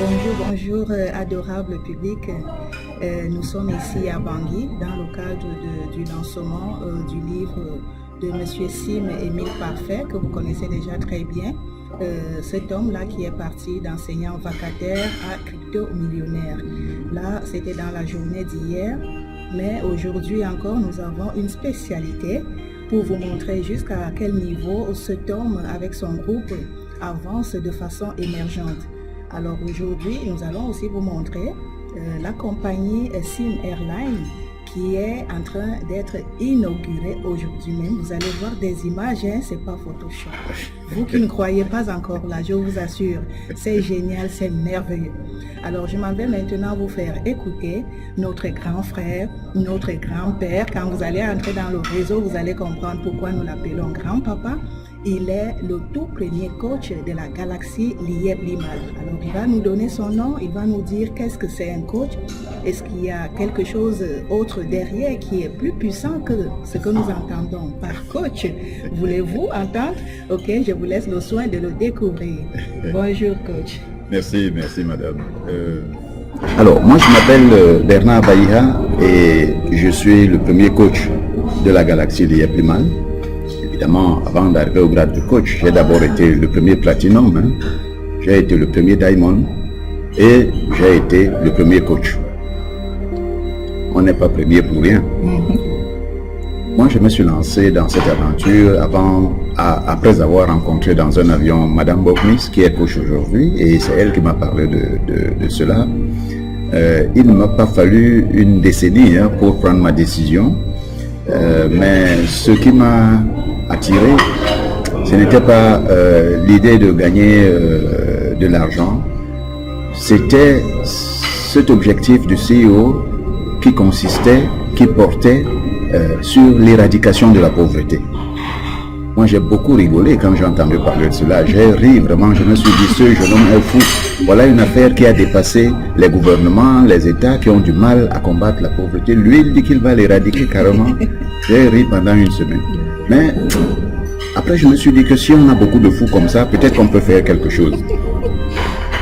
Bonjour, adorable public. Nous sommes ici à Bangui dans le cadre du lancement du livre de M. Sim Émile Parfait, que vous connaissez déjà très bien. Cet homme-là qui est parti d'enseignant vacataire à crypto-millionnaire. Là, c'était dans la journée d'hier, mais aujourd'hui encore, nous avons une spécialité pour vous montrer jusqu'à quel niveau cet homme, avec son groupe, avance de façon émergente. Alors aujourd'hui, nous allons aussi vous montrer la compagnie Sim Airlines qui est en train d'être inaugurée aujourd'hui même. Vous allez voir des images, hein, c'est pas Photoshop. Vous qui ne croyez pas encore là, je vous assure, c'est génial, c'est merveilleux. Alors je m'en vais maintenant vous faire écouter notre grand frère, notre grand-père. Quand vous allez entrer dans le réseau, vous allez comprendre pourquoi nous l'appelons grand-papa. Il est le tout premier coach de la galaxie Lieb Limal. Alors il va nous donner son nom, il va nous dire qu'est-ce que c'est un coach. Est-ce qu'il y a quelque chose autre derrière qui est plus puissant que ce que nous entendons par coach? Voulez-vous entendre? Ok, je vous laisse le soin de le découvrir. Bonjour coach. Merci madame. Alors moi je m'appelle Bernard Baïha et je suis le premier coach de la galaxie Lieb Limal. Évidemment, avant d'arriver au grade de coach, j'ai d'abord été le premier platinum, hein. J'ai été le premier diamond et j'ai été le premier coach. On n'est pas premier pour rien. Moi, je me suis lancé dans cette aventure après avoir rencontré dans un avion Madame Bokmis, qui est coach aujourd'hui, et c'est elle qui m'a parlé de cela. Il ne m'a pas fallu une décennie pour prendre ma décision, mais ce qui m'a attiré, ce n'était pas l'idée de gagner de l'argent, c'était cet objectif du CEO qui portait sur l'éradication de la pauvreté. Moi j'ai beaucoup rigolé quand j'ai entendu parler de cela, j'ai ri vraiment, je me suis dit ce jeune homme est fou, voilà une affaire qui a dépassé les gouvernements, les États qui ont du mal à combattre la pauvreté, lui il dit qu'il va l'éradiquer carrément. J'ai ri pendant une semaine. Mais après, je me suis dit que si on a beaucoup de fous comme ça, peut-être qu'on peut faire quelque chose.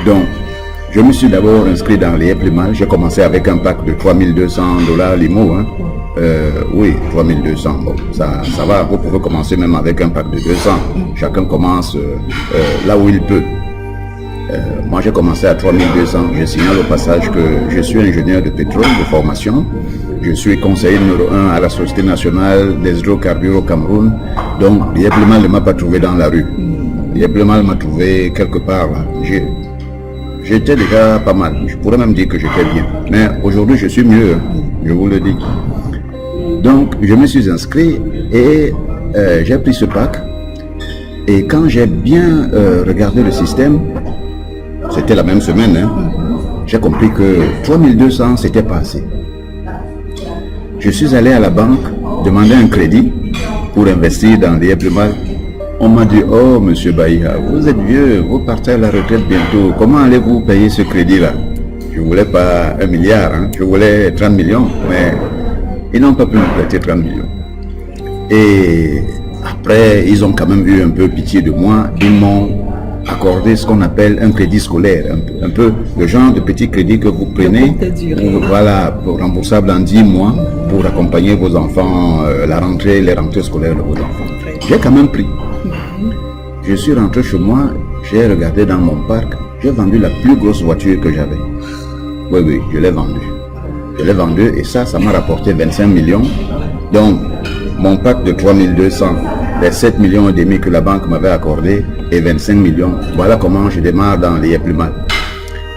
Donc, je me suis d'abord inscrit dans les Limal. J'ai commencé avec un pack de $3200 l'IMO. Hein. Oui, 3200. Bon, ça va. Vous pouvez commencer même avec un pack de 200. Chacun commence là où il peut. Moi, j'ai commencé à 3200. Je signale au passage que je suis ingénieur de pétrole de formation. Je suis conseiller numéro 1 à la Société nationale des hydrocarbures au Cameroun. Donc, Lieb Limal ne m'a pas trouvé dans la rue. Lieb Limal m'a trouvé quelque part là. J'étais déjà pas mal. Je pourrais même dire que j'étais bien. Mais aujourd'hui, je suis mieux. Je vous le dis. Donc, je me suis inscrit et j'ai pris ce pack. Et quand j'ai bien regardé le système, c'était la même semaine, hein, j'ai compris que 3200, c'était pas assez. Je suis allé à la banque demander un crédit pour investir dans les Lieb Limal. On m'a dit, oh monsieur Baïha, vous êtes vieux, vous partez à la retraite bientôt, comment allez-vous payer ce crédit-là? Je voulais pas 1 milliard, hein, je voulais 30 millions, mais ils n'ont pas pu me prêter 30 millions. Et après, ils ont quand même eu un peu pitié de moi, ils m'ont accordé ce qu'on appelle un crédit scolaire, un peu le genre de petit crédit que vous prenez, voilà, remboursable en 10 mois pour accompagner vos enfants, les rentrées scolaires de vos enfants. J'ai quand même pris. Je suis rentré chez moi, j'ai regardé dans mon parc, j'ai vendu la plus grosse voiture que j'avais. Oui, je l'ai vendue. Je l'ai vendue et ça m'a rapporté 25 millions. Donc, mon pack de 3200, les 7 millions et demi que la banque m'avait accordé et 25 millions. Voilà comment je démarre dans les Lieb Limal.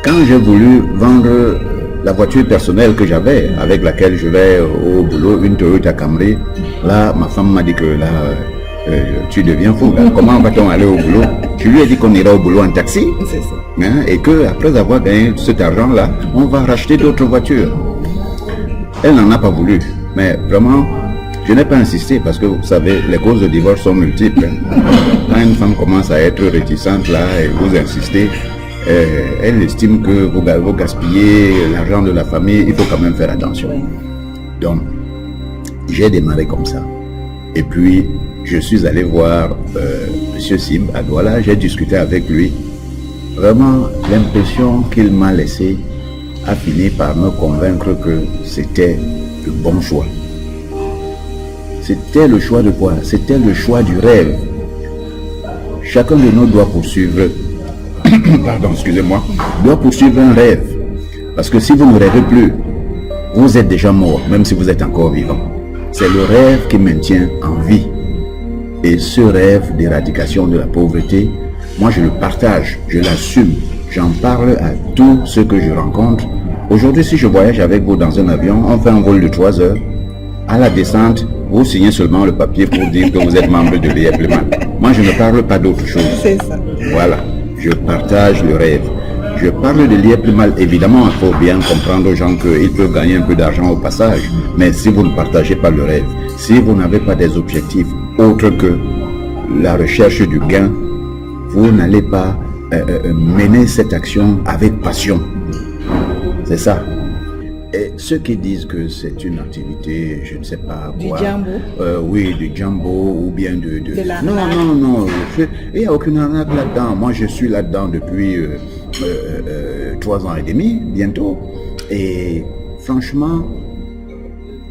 Quand j'ai voulu vendre la voiture personnelle que j'avais, avec laquelle je vais au boulot, une Toyota Camry, là, ma femme m'a dit que là, tu deviens fou. Là. Comment va-t-on aller au boulot? Je lui ai dit qu'on ira au boulot en taxi. C'est ça. Hein, et que après avoir gagné cet argent-là, on va racheter d'autres voitures. Elle n'en a pas voulu. Mais vraiment, je n'ai pas insisté parce que vous savez, les causes de divorce sont multiples. Quand une femme commence à être réticente là et vous insistez, elle estime que vous gaspillez l'argent de la famille, il faut quand même faire attention. Donc, j'ai démarré comme ça. Et puis, je suis allé voir M. Sim à Douala, j'ai discuté avec lui. vraiment, l'impression qu'il m'a laissé a fini par me convaincre que c'était le bon choix. C'était le choix de quoi? C'était le choix du rêve. Chacun de nous doit poursuivre, pardon, excusez-moi, doit poursuivre un rêve. Parce que si vous ne rêvez plus, vous êtes déjà mort, même si vous êtes encore vivant. C'est le rêve qui maintient en vie. Et ce rêve d'éradication de la pauvreté, moi je le partage, je l'assume. J'en parle à tous ceux que je rencontre. Aujourd'hui, si je voyage avec vous dans un avion, on fait un vol de 3 heures. À la descente, vous signez seulement le papier pour dire que vous êtes membre de l'IEPLEMAN. Moi, je ne parle pas d'autre chose. C'est ça. Voilà, je partage le rêve. Je parle de l'IEPLEMAN, évidemment, il faut bien comprendre aux gens qu'ils peuvent gagner un peu d'argent au passage. Mais si vous ne partagez pas le rêve, si vous n'avez pas des objectifs autres que la recherche du gain, vous n'allez pas mener cette action avec passion. C'est ça. Et ceux qui disent que c'est une activité, je ne sais pas quoi. Du jambo. Oui, du jambo ou bien de l'arnaque. Non. Il n'y a aucune arnaque là-dedans. Moi, je suis là-dedans depuis 3 ans et demi, bientôt. Et franchement,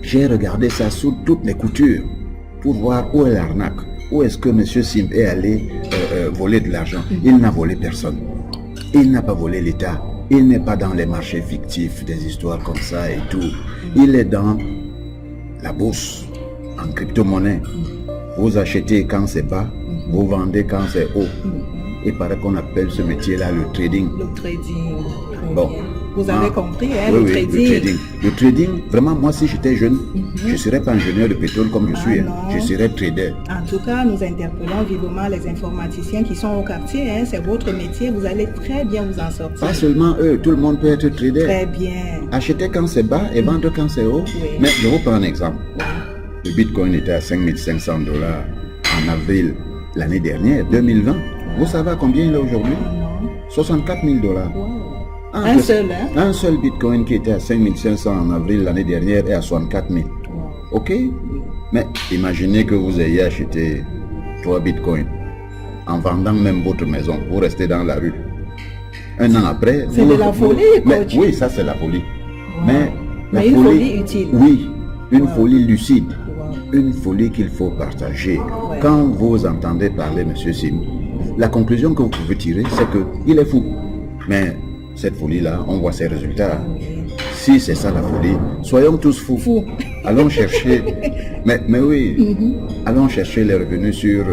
j'ai regardé ça sous toutes les coutures pour voir où est l'arnaque. Où est-ce que M. Sim est allé voler de l'argent? Il n'a volé personne. Il n'a pas volé l'État. Il n'est pas dans les marchés fictifs, des histoires comme ça et tout. Il est dans la bourse, en crypto-monnaie. Vous achetez quand c'est bas, vous vendez quand c'est haut. Il paraît qu'on appelle ce métier-là le trading. Le trading. Bon. Vous avez compris, hein, oui, le oui, trading. Le trading, vraiment, moi, si j'étais jeune, je ne serais pas ingénieur de pétrole comme je suis. Non. Je serais trader. En tout cas, nous interpellons vivement les informaticiens qui sont au quartier. Hein, c'est votre métier, vous allez très bien vous en sortir. Pas seulement eux, tout le monde peut être trader. Très bien. Acheter quand c'est bas et vendre quand c'est haut. Oui. Mais je vous prends un exemple. Le Bitcoin était à $5 500 en avril l'année dernière, 2020. Vous savez à combien il est aujourd'hui? $64 000. Wow. Un seul, hein? Un seul Bitcoin qui était à 5 500 en avril l'année dernière est à 64 000. Wow. Ok? Mais imaginez que vous ayez acheté 3 Bitcoins en vendant même votre maison. Vous restez dans la rue. Un an après... C'est de la folie, coach. Oui, ça c'est la folie. Wow. Mais la une folie utile. Oui, une Wow. folie lucide. Wow. Une folie qu'il faut partager. Ouais. Quand vous entendez parler M. Sim, la conclusion que vous pouvez tirer, c'est qu'il est fou. Mais cette folie-là, on voit ses résultats. Si c'est ça la folie, soyons tous fous. Fou. Allons chercher, mais oui, allons chercher les revenus sur,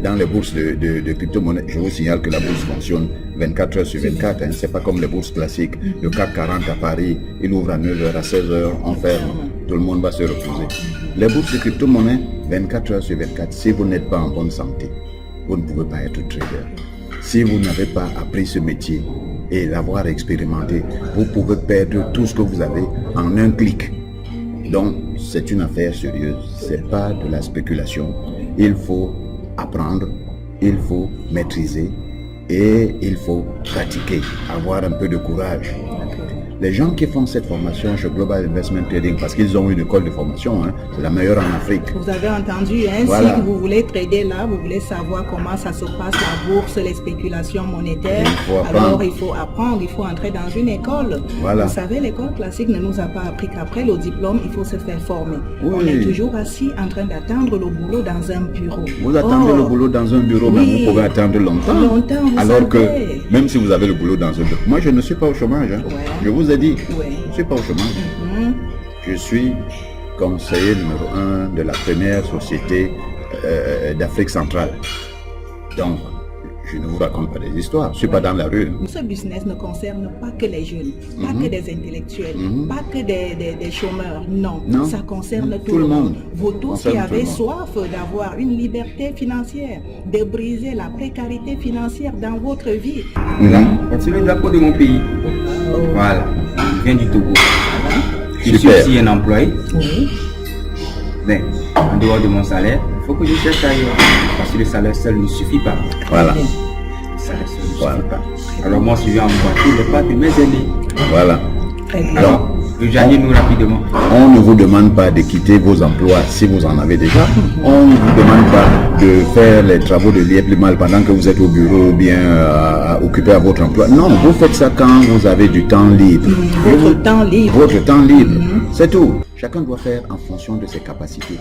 dans les bourses de crypto-monnaie. Je vous signale que la bourse fonctionne 24 heures sur 24. Hein. C'est pas comme les bourses classiques. Le CAC 40 à Paris, il ouvre à 9 heures, à 16 heures, on ferme. Tout le monde va se reposer. Les bourses de crypto-monnaie, 24 heures sur 24. Si vous n'êtes pas en bonne santé, vous ne pouvez pas être trader. Si vous n'avez pas appris ce métier et l'avoir expérimenté, vous pouvez perdre tout ce que vous avez en un clic. Donc, c'est une affaire sérieuse. C'est pas de la spéculation. Il faut apprendre, il faut maîtriser et il faut pratiquer, avoir un peu de courage. Les gens qui font cette formation chez Global Investment Trading, parce qu'ils ont une école de formation, hein, c'est la meilleure en Afrique. Vous avez entendu, hein, Voilà. Si vous voulez trader là, vous voulez savoir comment ça se passe, la bourse, les spéculations monétaires, alors il faut apprendre, il faut entrer dans une école. Voilà. Vous savez, l'école classique ne nous a pas appris qu'après le diplôme, il faut se faire former. Oui. On est toujours assis en train d'attendre le boulot dans un bureau. Vous attendez le boulot dans un bureau, mais oui. vous pouvez attendre longtemps. Longtemps, vous alors savez. que, même si vous avez le boulot dans un bureau, moi je ne suis pas au chômage. Hein. Ouais. Je vous ai dit, Ouais. je ne suis pas au chômage. Je suis conseiller numéro 1 de la première société d'Afrique centrale. Donc, je ne vous raconte pas des histoires, je ne suis pas dans la rue. Ce business ne concerne pas que les jeunes, pas que des intellectuels, pas que des chômeurs, non. Non. Ça concerne tout le monde. Vous tous Concerne qui tout le avez monde. soif d'avoir une liberté financière, de briser la précarité financière dans votre vie. Voilà, c'est le drapeau de mon pays. Voilà, je viens du Togo. Je suis Super. aussi un employé. Oui. Mais en dehors de mon salaire, il faut que je cherche ailleurs. Parce que le salaire seul ne suffit pas. Voilà, Le salaire seul ne Voilà. suffit pas. Alors moi, je viens en voiture le pas de mes aînés. voilà. Très bien. Alors, Rejoignez-nous rapidement. On ne vous demande pas de quitter vos emplois si vous en avez déjà. On ne vous demande pas de faire les travaux de l'IEPLIMAL pendant que vous êtes au bureau ou bien occupé à votre emploi. Non, vous faites ça quand vous avez du temps libre. Votre temps libre. Votre temps libre, c'est tout. Chacun doit faire en fonction de ses capacités.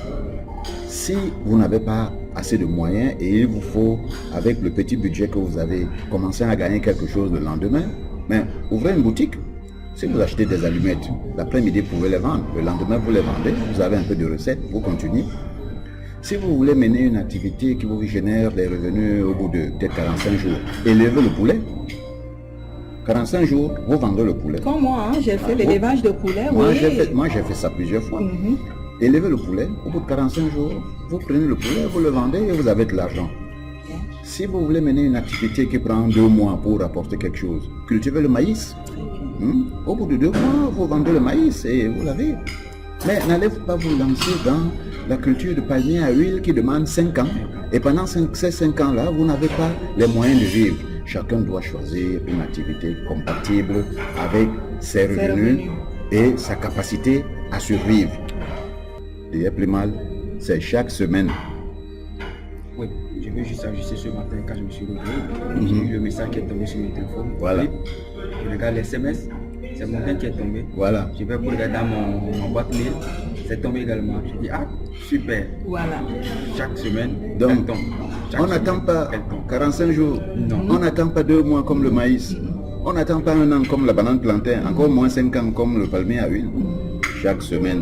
Si vous n'avez pas assez de moyens et il vous faut, avec le petit budget que vous avez, commencer à gagner quelque chose le lendemain, mais ouvrez une boutique. Si vous achetez des allumettes, l'après-midi, vous pouvez les vendre. Le lendemain, vous les vendez. Vous avez un peu de recettes, vous continuez. Si vous voulez mener une activité qui vous génère des revenus au bout de peut-être 45 jours, élevez le poulet. 45 jours, vous vendez le poulet. Comme moi, hein, j'ai fait l'élevage de poulet. Moi, j'ai fait ça plusieurs fois. Élevez le poulet, au bout de 45 jours, vous prenez le poulet, vous le vendez et vous avez de l'argent. Si vous voulez mener une activité qui prend 2 mois pour apporter quelque chose, cultivez le maïs. Au bout de 2 mois, vous vendez le maïs et vous l'avez. Mais n'allez pas vous lancer dans la culture de palmier à huile qui demande 5 ans. Et pendant ces 5 ans-là, vous n'avez pas les moyens de vivre. Chacun doit choisir une activité compatible avec ses revenus et sa capacité à survivre. L'IEPLIMAL, c'est chaque semaine. Oui, je veux juste ajuster ce matin quand je me suis réveillé. J'ai eu le message qui est tombé sur mon téléphone. Voilà. Je regarde les SMS, c'est mon qui est tombé. Voilà. Je vais pour regarder dans mon boîte mail, c'est tombé également. Je dis, ah, super. Voilà. Chaque semaine, Donc, elle tombe. on n'attend pas 45 jours. Non. On n'attend pas 2 mois comme le maïs. On n'attend pas 1 an comme la banane plantain. Encore moins 5 ans comme le palmier à huile. Chaque semaine,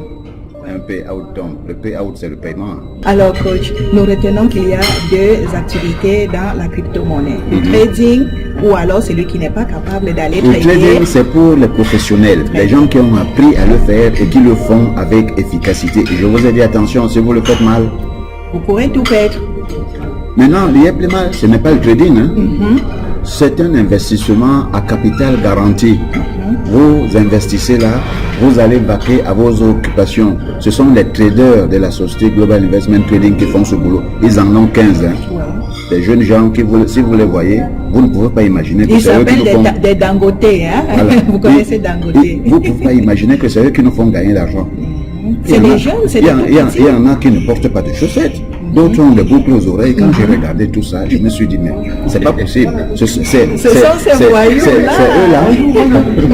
un payout tombe. Le payout, c'est le paiement. Alors, coach, nous retenons qu'il y a 2 activités dans la crypto-monnaie. Le trading, ou alors celui qui n'est pas capable d'aller Le trader. trading, c'est pour les professionnels, les gens qui ont appris à le faire et qui le font avec efficacité. Et je vous ai dit, attention, si vous le faites mal. Vous pourrez tout perdre. Maintenant, l'IEPLIMAL, ce n'est pas le trading. C'est un investissement à capital garanti. Vous investissez là, vous allez vaquer à vos occupations. Ce sont les traders de la société Global Investment Trading qui font ce boulot. Ils en ont 15. Des jeunes gens qui, si vous les voyez, vous ne pouvez pas imaginer que Ils c'est eux qui nous font... s'appellent des Dangoté. Hein? Voilà. Vous connaissez Dangoté. Vous ne pouvez pas imaginer que c'est eux qui nous font gagner l'argent. C'est des jeunes, c'est des Il y en a qui ne portent pas de chaussettes. D'autres ont des boucles aux oreilles. Quand j'ai regardé tout ça, je me suis dit, mais c'est pas possible. Ce sont ces voyous-là. C'est eux là.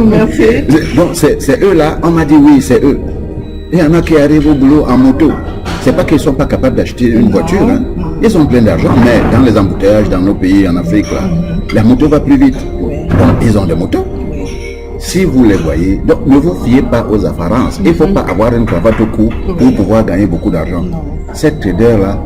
Merci. Bon, c'est eux là. On m'a dit oui, c'est eux. Il y en a qui arrivent au boulot en moto. C'est pas qu'ils sont pas capables d'acheter une voiture. Hein. Ils ont plein d'argent, mais dans les embouteillages, dans nos pays, en Afrique, là, la moto va plus vite. Donc, ils ont des motos. Si vous les voyez, donc ne vous fiez pas aux apparences. Il ne faut pas avoir une cravate au cou pour pouvoir gagner beaucoup d'argent. Ces traders-là,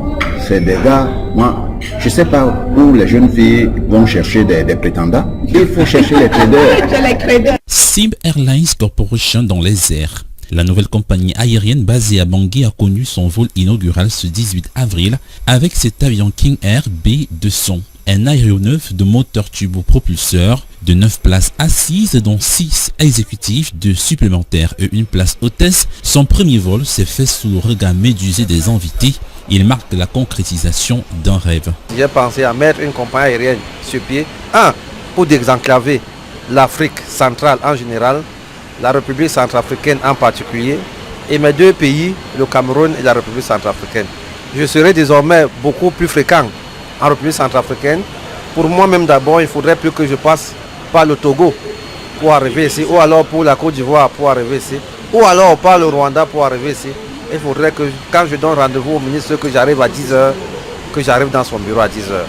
c'est des gars, moi, je ne sais pas où les jeunes filles vont chercher des prétendants. Il faut chercher les traders. SIB Airlines Corporation dans les airs. La nouvelle compagnie aérienne basée à Bangui a connu son vol inaugural ce 18 avril avec cet avion King Air B200. Un aéronef de moteur turbopropulseur de 9 places assises dont 6 exécutifs, 2 supplémentaires et une place hôtesse. Son premier vol s'est fait sous le regard médusé des invités. Il marque la concrétisation d'un rêve. J'ai pensé à mettre une compagnie aérienne sur pied. Pour désenclaver l'Afrique centrale en général, la République centrafricaine en particulier, et mes 2 pays, le Cameroun et la République centrafricaine. Je serai désormais beaucoup plus fréquent en République centrafricaine. Pour moi-même d'abord, il faudrait plus que je passe par le Togo pour arriver ici, ou alors pour la Côte d'Ivoire pour arriver ici, ou alors par le Rwanda pour arriver ici. Il faudrait que quand je donne rendez-vous au ministre, que j'arrive à 10h, que j'arrive dans son bureau à 10h.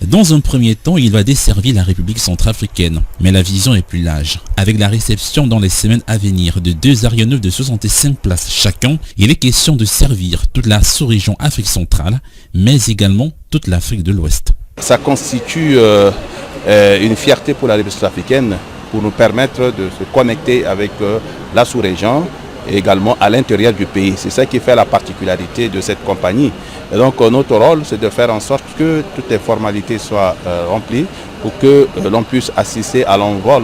Dans un premier temps, il va desservir la République centrafricaine, mais la vision est plus large. Avec la réception dans les semaines à venir de 2 aéronefs de 65 places chacun, il est question de servir toute la sous-région Afrique centrale, mais également toute l'Afrique de l'Ouest. Ça constitue une fierté pour la République centrafricaine pour nous permettre de se connecter avec la sous-région et également à l'intérieur du pays. C'est ça qui fait la particularité de cette compagnie. Et donc notre rôle, c'est de faire en sorte que toutes les formalités soient remplies pour que l'on puisse assister à l'envol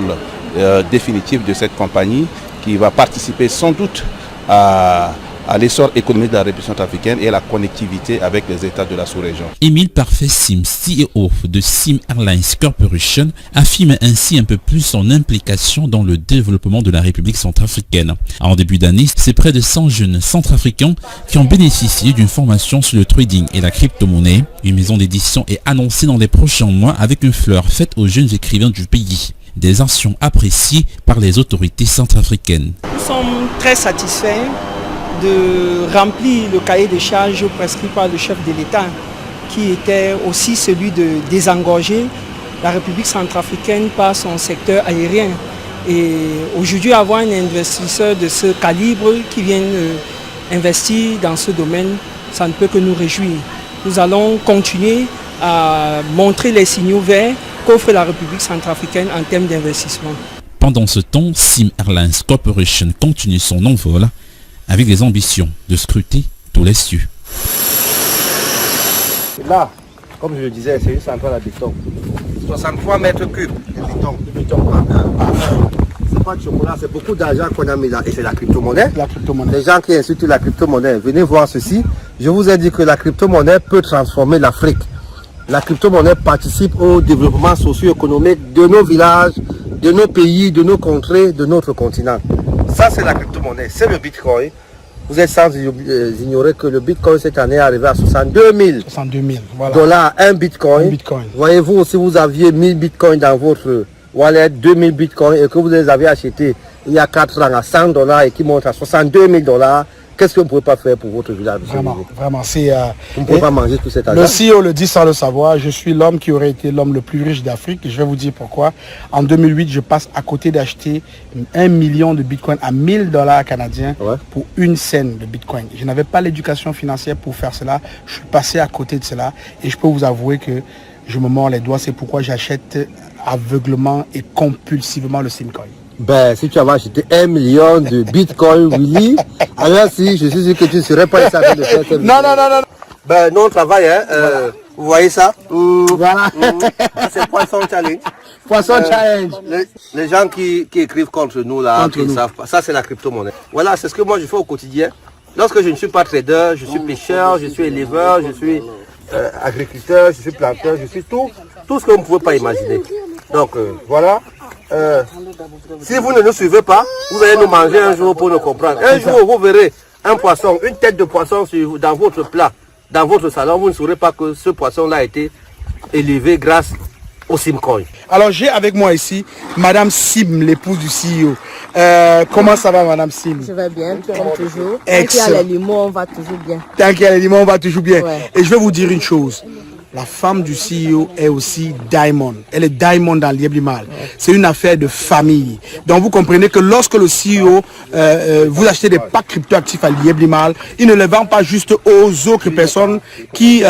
définitif de cette compagnie qui va participer sans doute à à l'essor économique de la République centrafricaine et à la connectivité avec les États de la sous-région. Émile Parfait Sim, CEO de Sim Airlines Corporation, affirme ainsi un peu plus son implication dans le développement de la République centrafricaine. En début d'année, c'est près de 100 jeunes centrafricains qui ont bénéficié d'une formation sur le trading et la crypto-monnaie. Une maison d'édition est annoncée dans les prochains mois avec une fleur faite aux jeunes écrivains du pays. Des actions appréciées par les autorités centrafricaines. Nous sommes très satisfaits de remplir le cahier des charges prescrit par le chef de l'État, qui était aussi celui de désengorger la République centrafricaine par son secteur aérien. Et aujourd'hui, avoir un investisseur de ce calibre qui vient investir dans ce domaine, ça ne peut que nous réjouir. Nous allons continuer à montrer les signaux verts qu'offre la République centrafricaine en termes d'investissement. Pendant ce temps, Sim Airlines Corporation continue son envol avec les ambitions de scruter tous les cieux. Là, comme je le disais, c'est une centrale à béton. 63 mètres cubes de béton. C'est pas de chocolat, c'est beaucoup d'argent qu'on a mis là. Et c'est la crypto-monnaie. Les gens qui insultent la crypto-monnaie, venez voir ceci. Je vous ai dit que la crypto-monnaie peut transformer l'Afrique. La crypto-monnaie participe au développement socio-économique de nos villages, de nos pays, de nos contrées, de notre continent. Ça, c'est la crypto-monnaie, c'est le Bitcoin. Vous êtes sans ignorer que le Bitcoin cette année est arrivé à 62 000 voilà. dollars un Bitcoin. Voyez-vous, si vous aviez 1000 Bitcoins dans votre wallet, 2000 Bitcoins et que vous les avez achetés il y a 4 ans à 100 dollars et qui montent à 62 000 dollars, qu'est-ce que vous ne pouvez pas faire pour votre village? Vraiment, c'est... vous ne pouvez pas manger tout cet argent. Le CEO le dit sans le savoir, je suis l'homme qui aurait été l'homme le plus riche d'Afrique. Je vais vous dire pourquoi. En 2008, je passe à côté d'acheter 1 million de bitcoins à 1000 dollars canadiens pour une scène de bitcoin. Je n'avais pas l'éducation financière pour faire cela. Je suis passé à côté de cela et je peux vous avouer que je me mords les doigts. C'est pourquoi j'achète aveuglement et compulsivement le Simcoin. Ben, si tu avais acheté 1 million de bitcoin, Willy, alors si, je suis sûr que tu ne serais pas ici de faire ça. Non. Ben, nous on travaille, hein. Vous voyez ça? Voilà. C'est Poisson Challenge. Poisson Challenge. Les gens qui écrivent contre nous, là, qui ne savent pas. Ça, c'est la crypto-monnaie. Voilà, c'est ce que moi je fais au quotidien. Lorsque je ne suis pas trader, je suis pêcheur, je suis éleveur, je suis agriculteur, je suis planteur, je suis tout ce que vous ne pouvez pas imaginer. Donc, voilà. Si vous ne nous suivez pas, vous allez nous manger un jour pour nous comprendre. Un jour, vous verrez un poisson, une tête de poisson dans votre plat, dans votre salon. Vous ne saurez pas que ce poisson-là a été élevé grâce au Simcoin. Alors, j'ai avec moi ici Madame Sim, l'épouse du CEO. Comment ça va, Madame Sim? Je vais bien, comme toujours. Excellent. Tant qu'il y a les limons, on va toujours bien. Tant qu'il y a les limons, on va toujours bien. Ouais. Et je vais vous dire une chose. La femme du CEO est aussi Diamond. Elle est Diamond dans l'Ieblimal. C'est une affaire de famille. Donc vous comprenez que lorsque le CEO vous achetez des packs cryptoactifs à l'Ieblimal, il ne les vend pas juste aux autres personnes qui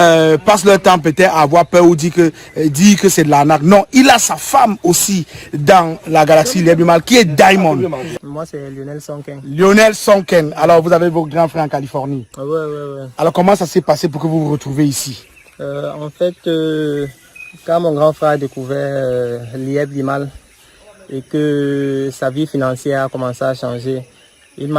passent leur temps peut-être à avoir peur ou dire que c'est de l'arnaque. Non, il a sa femme aussi dans la galaxie l'Ieblimal qui est Diamond. Moi c'est Lionel Sonken. Lionel Sonken. Alors vous avez vos grands frères en Californie. Ouais. Alors comment ça s'est passé pour que vous vous retrouvez ici? En fait, quand mon grand frère a découvert l'Ieblimal et que sa vie financière a commencé à changer, il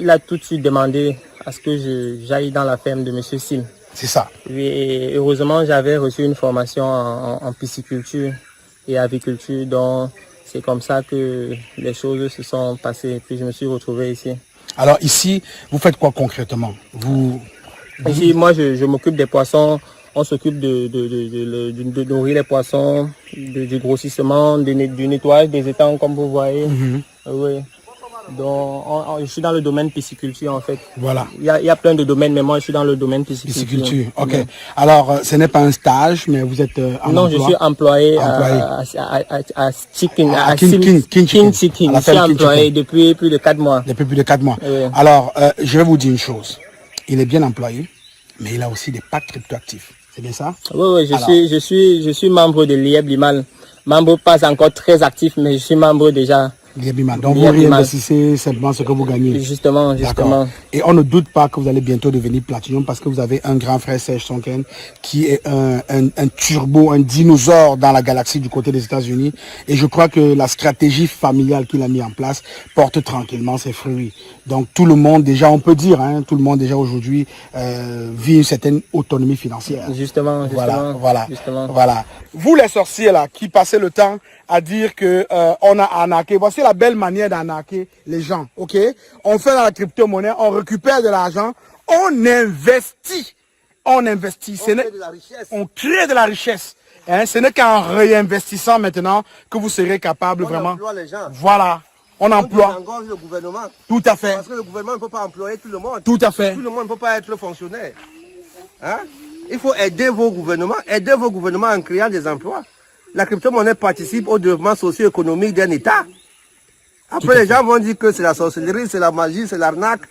a tout de suite demandé à ce que j'aille dans la ferme de M. Sim. C'est ça. Et heureusement, j'avais reçu une formation en pisciculture et aviculture, donc c'est comme ça que les choses se sont passées. Puis je me suis retrouvé ici. Alors ici, vous faites quoi concrètement? Ici, moi, je m'occupe des poissons. On s'occupe de nourrir les poissons, du grossissement, du nettoyage des étangs, comme vous voyez. Oui. Donc, je suis dans le domaine pisciculture, en fait. Voilà. Il y a plein de domaines, mais moi, je suis dans le domaine pisciculture. Ok. Ouais. Alors, ce n'est pas un stage, mais vous êtes Non, je suis employé à King Chicken. Je suis employé depuis plus de 4 mois. Depuis plus de 4 mois. Oui. Alors, je vais vous dire une chose. Il est bien employé, mais il a aussi des packs cryptoactifs. C'est bien ça? Oui, je suis membre de l'Ieblimal. Membre pas encore très actif, mais je suis membre déjà. Liebman. Donc vous réinvestissez simplement ce que vous gagnez. Justement. Et on ne doute pas que vous allez bientôt devenir Platinum parce que vous avez un grand frère Serge Sonken qui est un turbo, un dinosaure dans la galaxie du côté des États-Unis. Et je crois que la stratégie familiale qu'il a mis en place porte tranquillement ses fruits. Donc tout le monde déjà, on peut dire, tout le monde déjà aujourd'hui vit une certaine autonomie financière. Justement. Voilà. Vous les sorciers là qui passez le temps à dire que on a arnaqué. Voici la belle manière d'arnaquer les gens, ok? On fait dans la crypto-monnaie, on récupère de l'argent, on investit. On crée de la richesse. Ce n'est qu'en réinvestissant maintenant que vous serez capable vraiment. On emploie les gens. Voilà. On emploie. engorge le gouvernement. Tout à fait. Parce que le gouvernement ne peut pas employer tout le monde. Tout à fait. Tout le monde ne peut pas être fonctionnaire. Il faut aider vos gouvernements en créant des emplois. La crypto-monnaie participe au développement socio-économique d'un État. Après, les gens vont dire que c'est la sorcellerie, c'est la magie, c'est l'arnaque.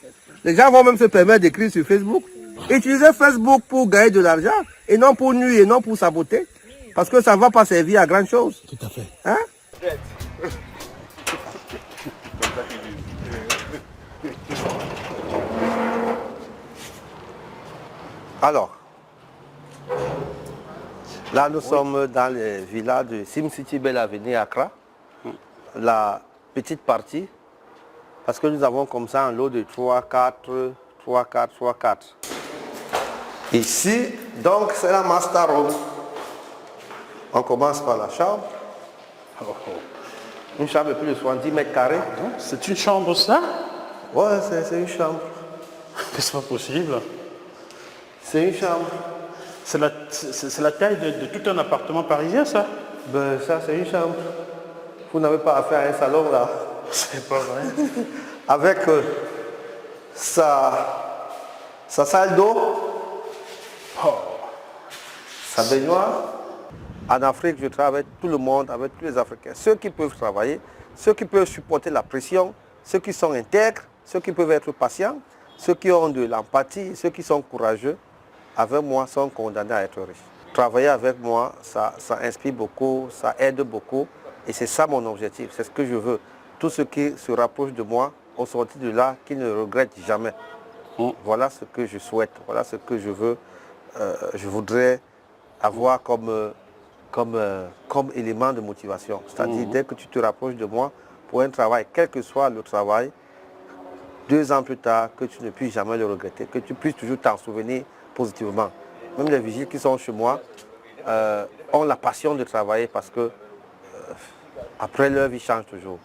Les gens vont même se permettre d'écrire sur Facebook. Utilisez Facebook pour gagner de l'argent et non pour nuire et non pour saboter. Parce que ça ne va pas servir à grand chose. Tout à fait. Alors, là nous sommes dans les villas de SimCity Belle Avenue Accra. La petite partie, parce que nous avons comme ça un lot de 3, 4. Ici, donc c'est la master room. On commence par la chambre. Une chambre de plus de 70 mètres carrés. C'est une chambre ça? Ouais, c'est une chambre. Mais c'est pas possible. C'est une chambre. C'est la taille de tout un appartement parisien ça? Ben ça c'est une chambre. Vous n'avez pas affaire à un salon là. C'est pas vrai. Avec sa salle d'eau, sa baignoire. En Afrique, je travaille avec tout le monde, avec tous les Africains. Ceux qui peuvent travailler, ceux qui peuvent supporter la pression, ceux qui sont intègres, ceux qui peuvent être patients, ceux qui ont de l'empathie, ceux qui sont courageux, avec moi, sont condamnés à être riches. Travailler avec moi, ça inspire beaucoup, ça aide beaucoup. Et c'est ça mon objectif, c'est ce que je veux. Tous ceux qui se rapprochent de moi, au sortir de là, qu'ils ne regrettent jamais. Voilà ce que je souhaite, voilà ce que je veux. Je voudrais avoir comme élément de motivation. C'est-à-dire, dès que tu te rapproches de moi pour un travail, quel que soit le travail, 2 ans plus tard, que tu ne puisses jamais le regretter, que tu puisses toujours t'en souvenir positivement. Même les vigiles qui sont chez moi ont la passion de travailler parce que après leur vie change toujours.